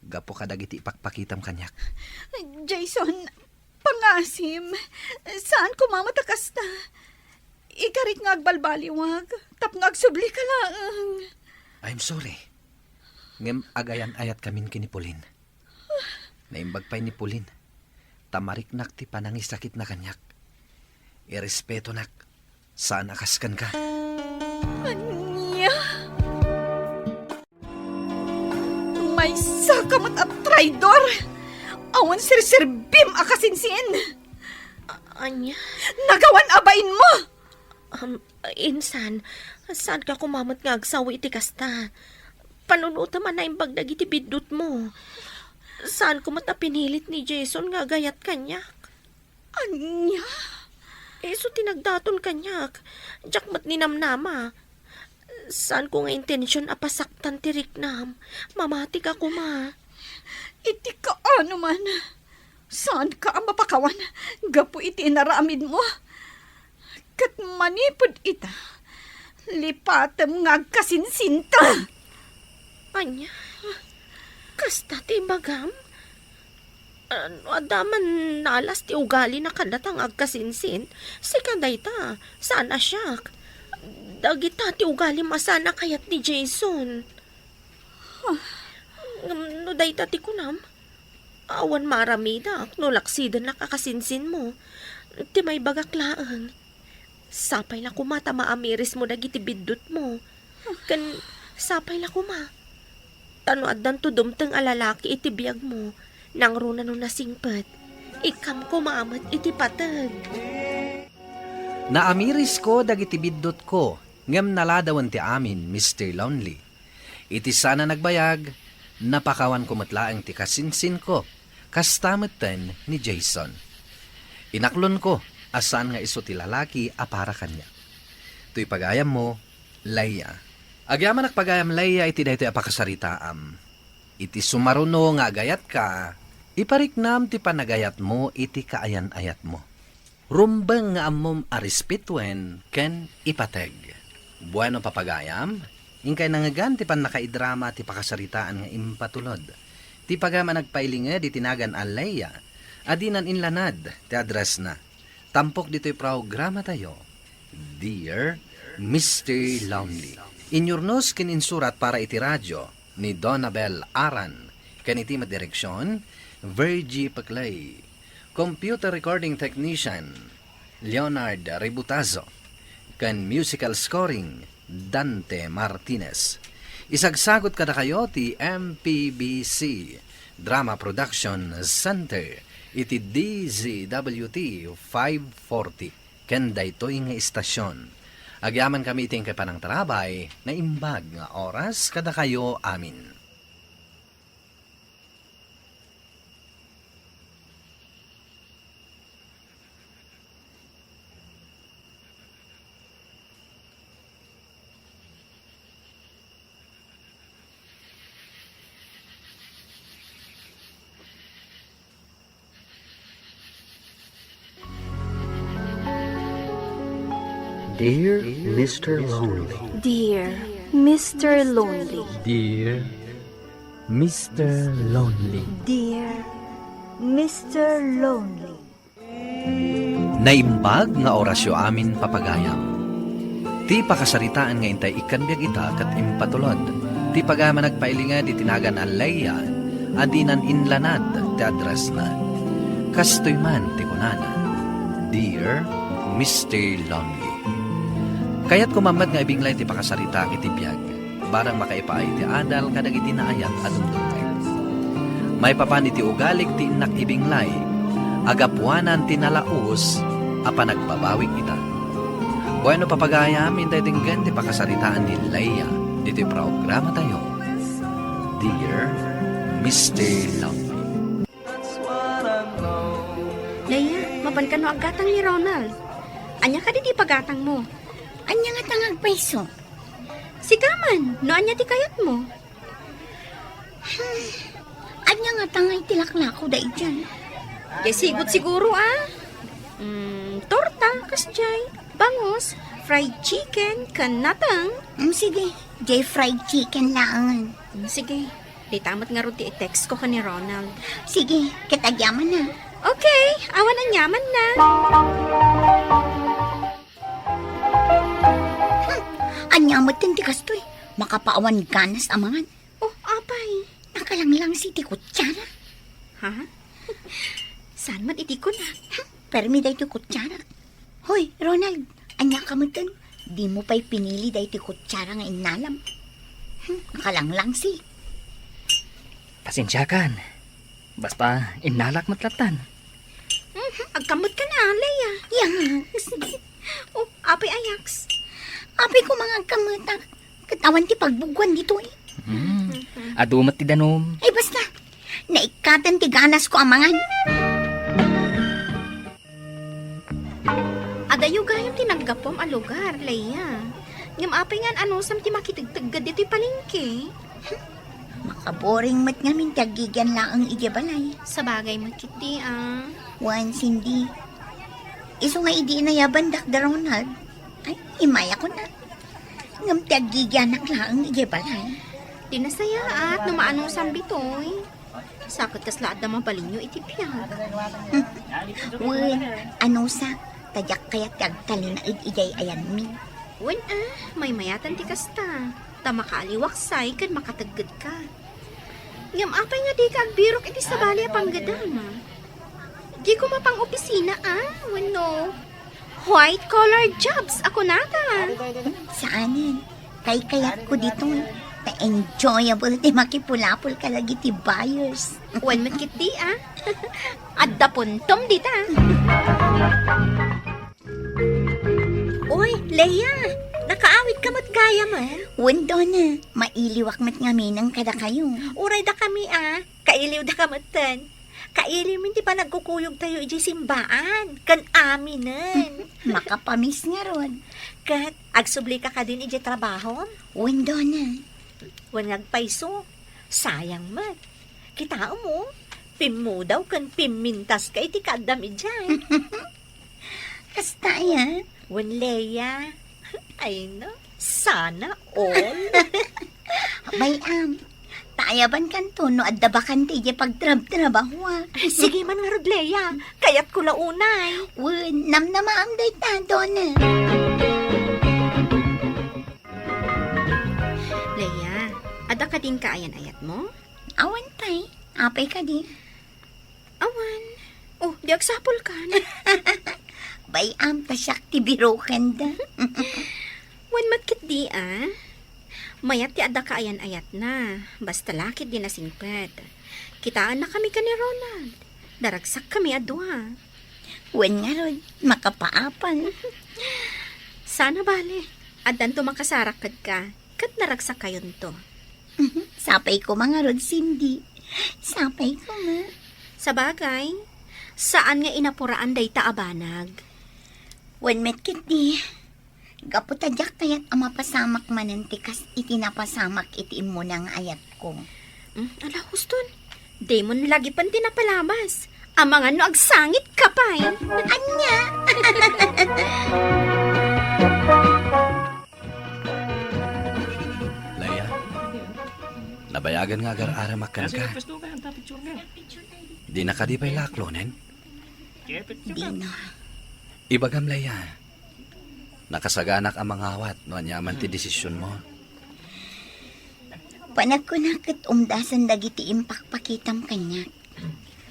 Gapo ka dagiti ipakpakitam kanyak.
Jason, pangasim. Saan ko mamatakas na? Ikarit nga agbalbaliwag. Tapno agsubli ka lang.
I'm sorry. Ngem agayan ayat kamin kini Pulin. Naimbag pa'y ni Pulin. Tamariknak ti panangis sakit na kanyak. Irespeto nak. Saan akaskan ka?
Anya? May sakamat at traidor. Awan sirsirbim akasinsin.
Anya?
Nagawan abain mo.
Insan, saan ka kumamot nga agsawi iti kasta? Panunuta man na imbag dagiti bidut mo. Saan ko pinilit ni Jason nga gayat kanyak?
Anya?
So tinagdaton kanyak. Jakmat ni namnama. Saan ko nga intensyon apasaktan tirik nam? Mamati ka kuma.
Iti ka ano man.
Saan ka ang mapakawan? Gapo iti inaramid mo. Kat manipod ita. Lipatem nga agkasinsinta.
Anya, kasta ti bagam? Ano, adaman nalas ti ugali na kadatang agkasinsin. Si kadayta, sana siya. Dagita ti ugali masana kayat ni Jason. No dayta ti kunam. Awan maramida, no laksidan nakakasinsin mo. Ti may bagaklaan. Sapay na kumata maamiris mo dagiti biddot mo. Kan sapay na kuma. Tanoad dan to dumteng alalaki iti biyag mo. Nang runa no nasingpet. Ikam ko maamat iti patag.
Naamiris ko dagiti biddot ko, ngem naladawan ti amin, Mr. Lonely. Iti sana nagbayag, napakawan ko matlaang ti kasinsin ko, kastametten ni Jason. Inaklon ko, asan nga iso ti lalaki a para kanya. To'y pagayam mo, Leia. Agyaman nagpagayam Leia iti daytoy apakasaritaam. Iti sumaruno nga agayat ka, ipariknam ti panagayat mo iti kaayan-ayat mo. Rumbeng nga amom arispitwen ken ipateg. Bueno papagayam, ingkay nangagan ti pan nakaidrama ti pakasaritaan nga impatulod. Ti pagama nagpailinga di tinagan a Leia, adinan inlanad ti address na. Tampok dito'y programa tayo. Dear Mr. Lonely. Inyurnos kin insurat para iti radyo ni Donabel Aran. Ken iti madireksyon, Virgie Paclay. Computer recording technician, Leonard Ributazo. Ken musical scoring, Dante Martinez. Isagsagot kada kayo ti MPBC Drama Production Center iti DZWT 540 ken daytoy nga istasyon. Agyaman kami iting kay panang tarabay na imbag nga oras kada kayo amin.
Dear Mr. Lonely.
Dear Mr. Lonely.
Dear Mr. Lonely.
Dear Mr. Lonely.
Naimbag nga orasyo amin papagayam. Ti pakasaritaan nga intay ikanbiag ita kat impatulod. Ti pagama nagpailinga di tinagan a Leia, adinan inlanad ti address na. Kastoy man ti kunana. Dear Mr. Lonely. Kaya't kumamat nga ibinglay ti pakasarita iti biyag, barang makaipaay ti adal kadag iti naayat at umdungay. May papan iti ugalig ti inak ibinglay, agapuanan ti nalaos, apa nagbabawig ita. Bueno papagayam, intay tinggan ti pakasaritaan ni Leia, iti programa tayo. Dear Mr. Lonely.
Leia, mapan ka no agatang ni Ronald. Anya ka di pagatang mo.
Anya nga tangag paiso.
Si Kaman, no anya ti kayat mo.
Anya nga tangay tilaklako da dyan.
Kaya sigot siguro torta, kasjay, bangos, fried chicken, kanatang.
Sige, jay fried chicken lang.
Sige, di tamat nga ron ti i-text ko ka ni Ronald.
Sige, kitagyaman na.
Okay, awan ang yaman na.
Anyamot din ti kastoy. Makapaawan ganas amangan.
Oh, apay.
Nakalanglang si ti kutsara.
Ha? Saan man iti ko na?
Permi dahi ti kutsara. Hoy, Ronald, anya ka mo dun? Di mo pa'y pinili dahi ti kutsara nga inalam. Nakalanglang si.
Pasensyakan. Basta inalak matlatan.
Agkamot ka na, Leia.
Yang.
Oh, apay ayaks.
Api ko mga kamutak. Katawan ti pagbugwan dito eh.
Adumat ti danom.
Ay basta, naikatan ti ganas ko amangan.
Adayo gayam tinaggapom a lugar, Leia. Ngam apay nga ano sam ti makitigtagad dito'y palengke.
Ako, Kaboring mat nga min tagigyan lang ang ijabalay.
Sa bagay mo, Kitty,
Once hindi. Iso nga idi na yabandak da Ronald. Ay, imaya ko na. Ngam tagigyan lang ang ijabalay.
Di nasaya at numaanong sambitoy. Sakot kas laad na mabalinyo itipyag.
Wen, ano sa tadyak kaya tagtali na ijay ayan mi.
Wen may mayatan ti kasta. Tama kaaliwaksay kan makatagad ka. Ngam apay nga di ka agbirok iti sa bali panggadama. Di ko mapang opisina Wen no. White collar jobs ako nata.
Saanin? Kay kayat ko dito. Ta-enjoyable ti makipulapol ka lagi ti buyers.
Wen makiti Adda puntom dita. Uy, Leia, nakaawit ka mat gaya man.
Wendo na, mailiwak mat nga minang kada kayo.
Uray da kami kailiw da kamatan. Kailiw min ti pa nagkukuyog tayo iji simbaan. Kan aminan.
Makapamis nga ron.
Kat, agsubli ka din iji trabaho.
Wendo na.
Wan ngagpaiso. Sayang mat. Kita mo, pim mo daw kan pimintas ka iti kadam ijay.
Kasta ya.
Wan Leia. Ay no, sana all.
Bayam. Tayaban kan to no adda bakan ti pagtrabaho.
Sige man nga Rod Leia, kayat ko launay.
Wen, namnamaam day tado na.
Leia, ada ka din kaayan-ayat mo?
Awan tay, apay ka di.
Awan. Oh, di agsapol ka na.
Bayam, pasyak ti birokan da.
Wan matkit di Mayat ti ada kaayan-ayat na. Basta lakit di nasingpet. Kitaan na kami ka ni Ronald. Daragsak kami adwa.
Wen nga ron, makapaapan.
Sana bale. Adan to makasarakad ka. Kat naragsak kayon to.
Sapay ko mga ron, Cindy. Sapay ko nga.
Sa bagay, saan nga inapuraan day taabanag?
Wen metkit di. Gaputadyak kayat ang mapasamak manantikas itinapasamak iti mo ng ayat ko.
Ala, huston. Di mo lagi pan tinapalabas. Amang ano agsangit ka pa
Anya!
Leia, nabayagan nga agar-ara makan ka. Di na ka di pa'y laklonen?
Dino.
Ibagam Leia, nakasaganak ang mga awat no anyaman ti desisyon mo.
Panagkunakit umdasan dagiti impakpakitam kanya.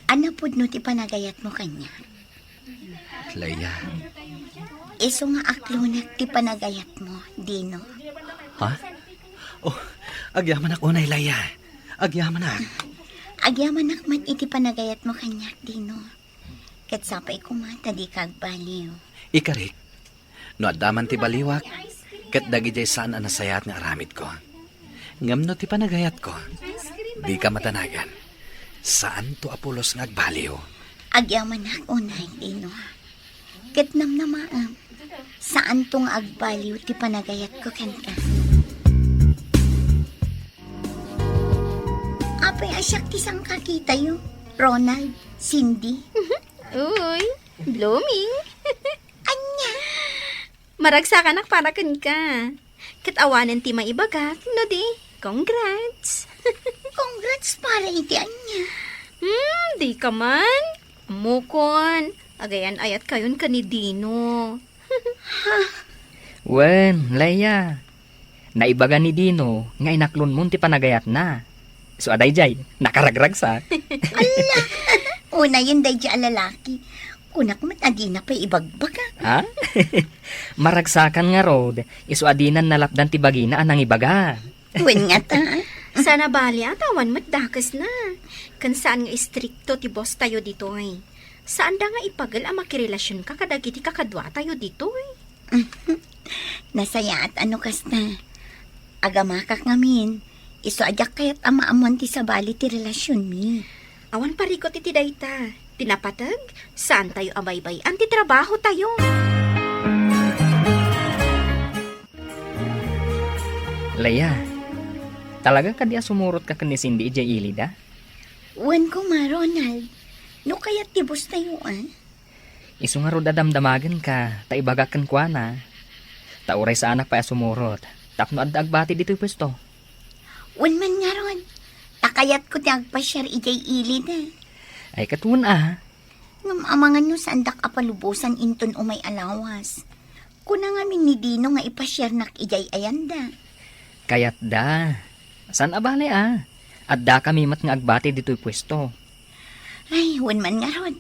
Anapod no ti panagayat mo kanya.
Leia.
Iso nga aklunak ti panagayat mo, Dino.
Ha? Oh, agyaman ak unay Leia. Agyaman ak.
Agyaman akman iti panagayat mo kanya, Dino. Katsapay ko mata di kagbaliw.
Ikarik, no adaman ti baliwak, kat dagijay saan ang nasayat nga aramid ko. Ngam no ti panagayat ko, di ka matanagan. Saan to apulos nga agbaliw?
Agyaman ak unay, Dino. Katnam na maam. Saan tong agbaliw ti panagayat ko kanta? Apay asyak ti sang kakita yo. Ronald, Cindy.
Uy, blooming.
Anya?
Maragsakan ak para kan ka. Katawanan ti maibagak, no di? Congrats.
Congrats para iti anya.
Di ka man. Mukon. Agayan ayat kayon ka ni Dino.
Wen, Leia. Naibaga ni Dino, nga inaklon mo ti panagayat na. So aday jay, nakaragragsak.
Una yun day di alalaki. Kunak matadi na pa ibagbaga.
Ha? Maragsakan nga rod, iso adinan nalapdan ti bagina anang ibaga.
Wen nga ta.
Sana bali atawan matdakas na. Kan saan nga istrikto ti boss tayo dito Saan da nga ipagal ang makirelasyon ka kadagiti kakadwa tayo dito
Nasaya at ano kas na. Agamakak ngamin. Iso adyak kayat amaamon ti sabali ti relasyon mi.
Awan parikot iti dayta. Tinapatag, saan tayo abaybay? Anti trabaho tayo.
Leia, Talaga ka di sumurot ka ni Cindy ijay ilida?
Wan ko ma, Ronald. No kaya tibos tayo,
Isu nga ro dadamdamagan ka, taibagakan kwa na. Tauray sa anak pa sumurot. Tapno adda agbati dito pwesto.
Wan man nga ron. Takayat ko ti agpasyar ijay ilid,
Ay katun
Ngam amangan no sa andak apalubusan inton umay alawas. Kuna nga min ni Dino nga ipasyar nak ijay ayanda.
Kayat da. San abale Adda kami mat nga agbati dito pwesto.
Ay, wan man nga ron.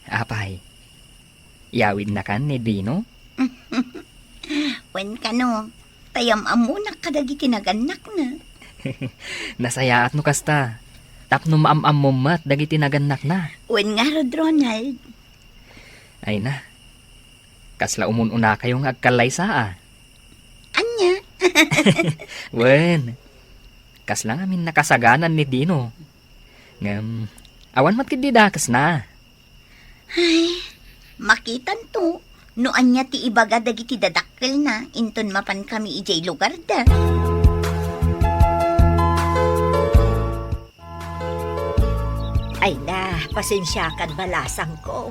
Apay. Yawid na kan ni Dino?
Wan ka no. Tayam amunak kadagi tinaganak na.
Nasayaat no kasta. Tapno maam-am mo mat dagiti naganak na.
Wan nga rod, Ronald.
Ay na. Kasla umun-una kayong agkalay saa.
Anya?
Wen. Kasla ngamin nakasaganan ni Dino. Ngam, awan mat kidi dakas na.
Ay, makitan to. No anya ti ibaga dagiti dadakkel na. Inton mapan kami ijay lugar da.
Ay na, pasensyakan balasang ko.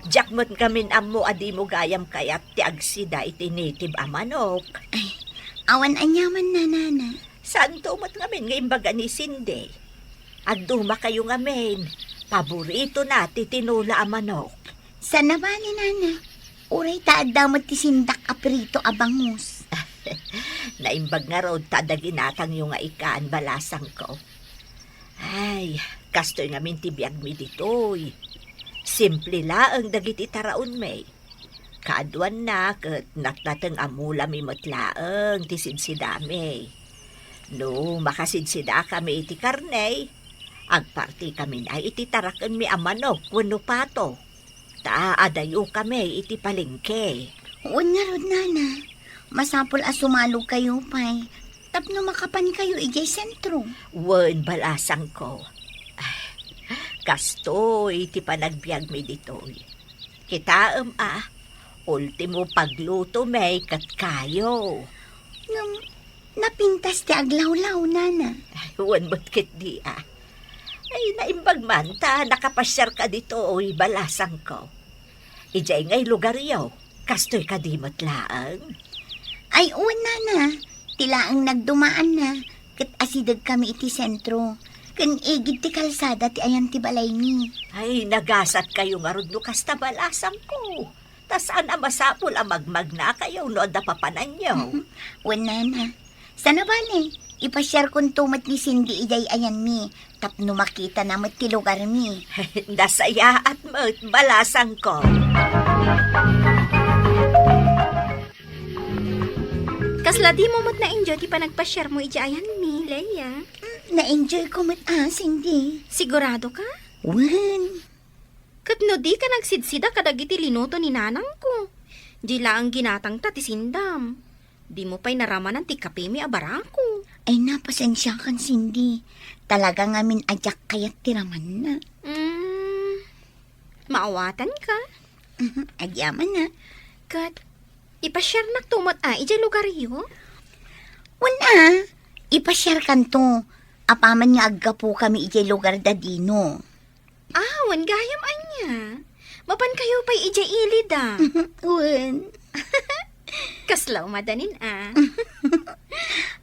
Jakmot kamin amo adi mo gayam kayat ti agsida iti native amanok.
Awan anyaman na, nana.
Saan tumot ngamin nga imbaga ni Cindy? Agduma kayo ngamin. Paborito na ti tinula amanok.
Sana ba ni nana? Uray taad damot ti sindak aprito abangus.
Naimbag nga road tadaginatang yung nga ikaan balasang ko. Ay, kastoy ngamin ti biyag mi ditoy. Simple laang dagiti taraon may. Kaadwan na kat naktatang amula mi matlaang ti sidsidami. No, makasidsida kami iti karnay. Agparti kami na iti tarakan mi amanok wano pato. Taadayo kami iti palengke.
Uwan nga rod, nana. Masapol asumalo kayo pa'y. Tapno makapan kayo ijay sentro.
Wen balasang ko. Kastoy iti panagbiag mi ditoy. Kitaam ultimo pagluto may kat kayo.
Ngam, napintas ti aglawlaw, nana.
Wen ba't di Ay, naimbag man ta, nakapasyar ka dito oy balasang ko. Ijay ngay lugar yaw, kastoy ka di matlaang.
Ay, uwan, nana. Tilaang nagdumaan na. Kat asidag kami iti sentro. Kan igid ti kalsada ti ayan ti balay ni.
Ay, nagasat kayo nga rod no kasta balasang ko. Tas ana masapul amagmag na kayo no da papanan nyo.
Wan, nana. Sana bali, ipasyar kong tumat ni Cindy ijay ayan mi. Tapno makita namat ti lugar mi.
Nasaya at mo't balasang ko.
Kasla di mo mat na-enjoy ti panagpa-share mo ijayan mi, Leia.
Na-enjoy ko mat Cindy.
Sigurado ka?
Wan.
Kat no di ka nagsidsida kadagiti linuto ni nanang ko. Di lang ginatang ta ti sindam. Di mo pa'y naramanan ti kape mi abarako.
Ay napasensya kan Cindy. Talaga ngamin ajak kayat tiraman na.
Maawatan ka?
Agyaman na.
Kat, ipashare na tumat ijay lugar yo?
Wala. Ipasyar kan to. Apaman nga aggapo kami ijay lugar da Dino.
Wan gayam anya. Mapan kayo pa'y ijay ilid
Wan.
Kaslaw madanin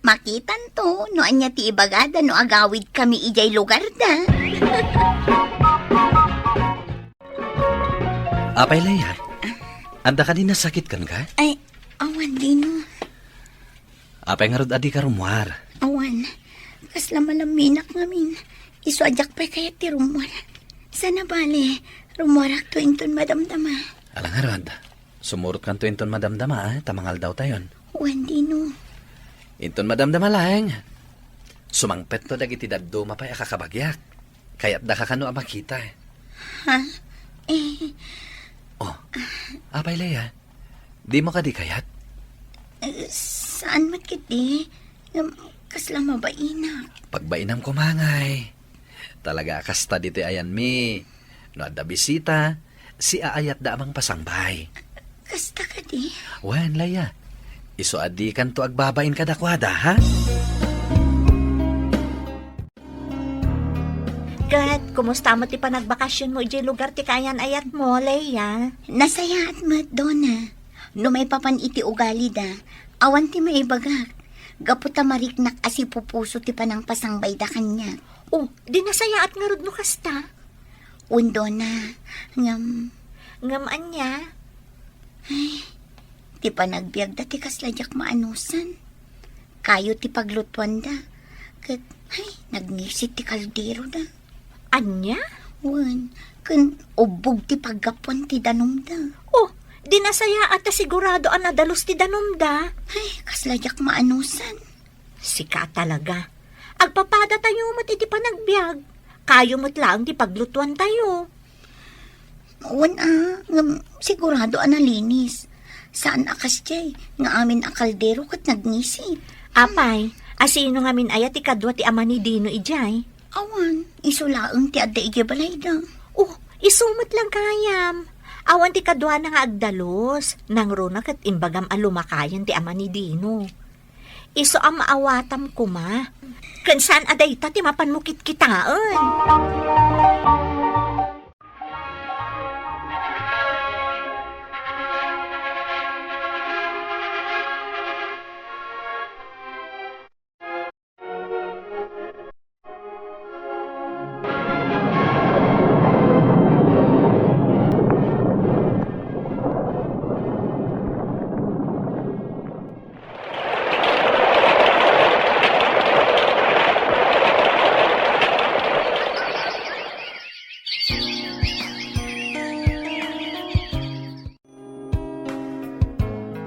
Makitan to. No anya ti ibagada no agawid kami ijay lugar da.
Apay Leia, anda ka din nasakit kan ka?
Ay, awan Dino.
Apay nga rod adi ka rumwar.
Awan. Kasla malaminak ngamin. Isuadyak pa kaya ti rumwar. Sana bale, rumwarak to inton madamdama.
Alang nga rod, sumurot kan to inton madamdama tamangal daw tayon.
Wan Dino.
Inton madamdama lang. Sumangpet to dagiti daddo mapay akakabagyak. Kaya't da ka kano makita.
Ha?
Oh, apay Leia, di mo ka di kayat?
Saan matkiti? Kasla mabainak.
Pagbainam ko mangay. Talaga kasta dito ayan mi. No adda bisita, si aayat da amang pasangbay.
Kasta ka di?
Wan, Leia. Iso adi kan to agbabain ka dakwada, ha?
Kat, kumusta mo ti panagbakasyon mo iti lugar ti kayan ayat mo, Leia?
Nasaya at mat, Donna. No may papan iti ugali da, awan ti maibagak. Gaputa mariknak asi pupuso ti panang pasangbay da kanya.
Oh, di nasaya at ngarod no kasta.
Undo na, ngam,
Ngamaan niya.
ti panagbiag da ti kasladyak maanusan. Kayo ti paglutuan da. Kat, nagnisit ti kaldero da.
Anya?
Wan, kan ubog ti paggapon ti danom da.
Oh, di nasaya at sigurado ang nadalos ti danumda.
Kasladyak maanusan.
Sika talaga. Agpapada tayo mo't iti panagbiag. Kayo mo't lang ti paglutuan tayo.
Wan ngam, sigurado analinis. Saan akas jay, nga amin akaldero kat nagnisit.
Apay, asino nga min ayat ti kadwa ti ama ni Dino ijay?
Awan, isulaang ti adda igibalay da.
Oh, isumot lang kayam. Awan ti kadwa na nga agdalos. Nang runa kat imbagam alumakayan ti ama ni Dino. Iso ang maawatam ko ma. Kansan aday ta ti mapanmukit kitaan.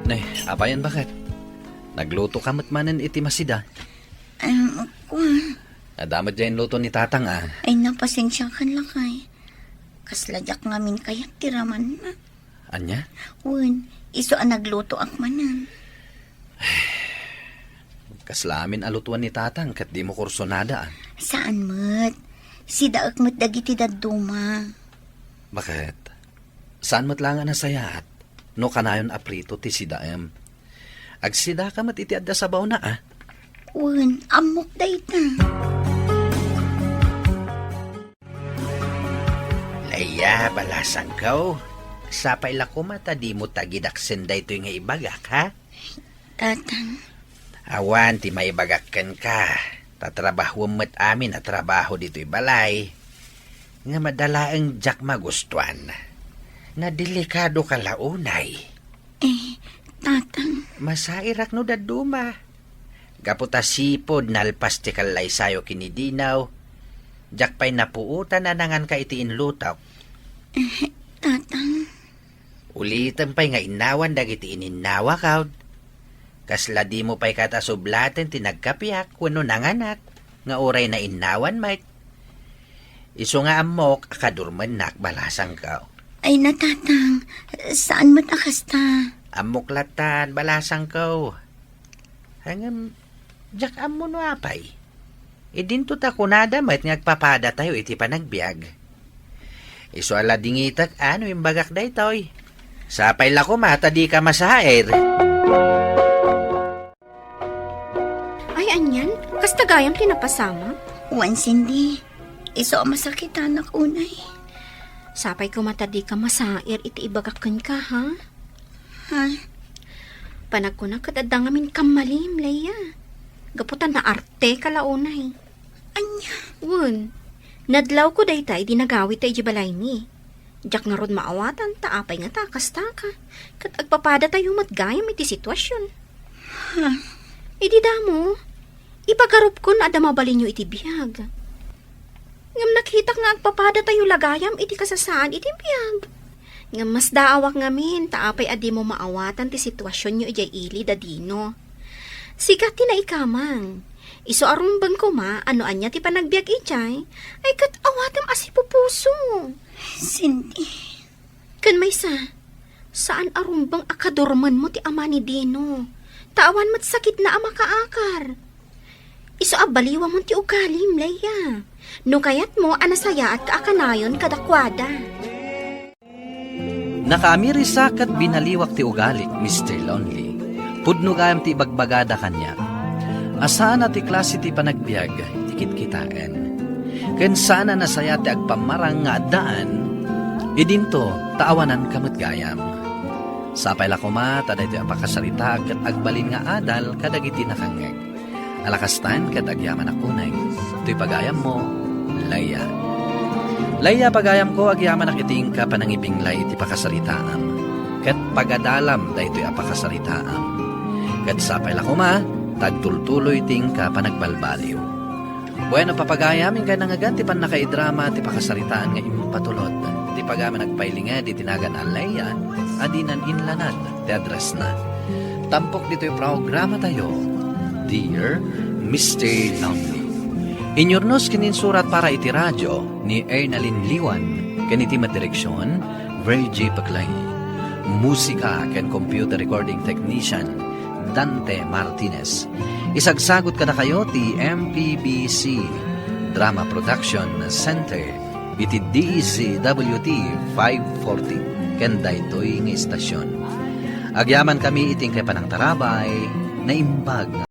Nay, abayan bakit? Nagluto ka matmanan iti masida. Nadamad dyan luto ni tatang
Ay napasensya kan lakay. Kasladyak ngamin kayat tiraman na.
Anya?
Wan, iso ang nagluto akmanan.
Kaslamin alutuan ni tatang kat di mo kursonada.
Saan mat? Si daak mat dagiti daduma.
Bakit? Saan mat lang na sayat? No kanayon aprito ti sidaem. Agsida ka mat iti adda sabaw na
Wan, amok dayta.
Laya, balasang kaw. Sapay lako mata di mo tagidaksen da ito yung ibagak, ha?
Tatang,
Awan, ti maibagakkan ka. Tatrabaho mo't amin na trabaho dito'y balay. Nga madalaang jak magustuhan. Nga delikado ka launay.
tatang,
Masairak no daduma. Gaputa sipod nalpas ti kalay sayo kinidinaw. Jak pa'y napuutan na nangan ka itiin lutaw.
tatang,
Ulitan pa'y nga inawan dagiti ininawa kaud. Kasla di mo pa'y katasublaten tinagkapiak wano nanganak. Nga oray na inawan mait. Iso nga amok akadurman nak balasang ka.
ay natatang, saan mat akasta?
Amok latan balasang ka. Hangam, jak amo no apay. Idinto ta kunada mait ngagpapada tayo iti panagbiag. Iso ala dingitak ano yung bagak day toy. Sapay lako mata di ka masaher.
Ay, anyan? Kastagayam tinapasama?
Wan, Cindy, iso ang masakit anak unay.
Sapay ko matadi ka masair, iti ibagakan ka, ha?
Ha?
Panag ko na katadang amin kamalim, Leia. Gaputan na arte kalaunay.
Anya?
Wun, nadlaw ko daytay dinagawit tayo jibalay ni. Jak nga rod maawatan, taapay nga takas ka. Kat agpapada tayo matgayam iti sitwasyon.
Ha?
Idi damo, ipagarup ko na adamabalin nyo iti biyag. Ngam nakitak nga agpapada tayo lagayam iti kasasaan iti biyag. Ngam mas daawak ngamin, taapay adi mo maawatan ti sitwasyon nyo ijay ili dadino. Sikat ti na ikamang. Iso arumbang ko ma, ano anya ti panagbiag ijay, ay kat awatam asi pupuso.
Cindy.
Kan may saan arumbang akadurman mo ti ama ni Dino? Tawan mat sakit na ama kaakar. Iso abaliwa mo ti ugalim, Leia. No kayat mo, anasaya at kaakanayon kadakwada.
Nakaamirisak at binaliwak ti ugalik, Mr. Lonely. Pudno gayam ti bagbagada kanya. Asaan na ti klase ti panagbiag, tikit kitaan. Ken sana nasaya ti agpamarang nga daan, idinto taawanan kamut gayam. Sapay la kuma, taday ti apakasalita kat agbalin nga adal kadagiti nakangeg. Alakastan kat agyaman akunay, to'y pagayam mo, Laya. Laya pagayam ko agyaman akiting ka panangibinglay iti pakasalitaam. Kat pagadalam daytoy apakasalitaam. Kat sapay la kuma, tagtultuloy ting ka panagbalbaliw. Bueno papagayam ka nangagan ti pan nakaidrama ti pakasalitaan nga impatulod. Ti pagama nagpailinga di tinagan alaya, adinan inlanad ti address na. Tampok dito'y programa tayo, Dear Mr. Lonely. Inyornos kinin surat para iti radyo ni Ernalyn Liwan, kaniti madireksyon, Virgie Paclay. Musika ken computer recording technician, Dante Martinez. Isagsagot kada kayo ti MPBC Drama Production Center iti DZWT 540 ken daytoy nga istasyon. Agyaman kami iting kay panang tarabay na imbag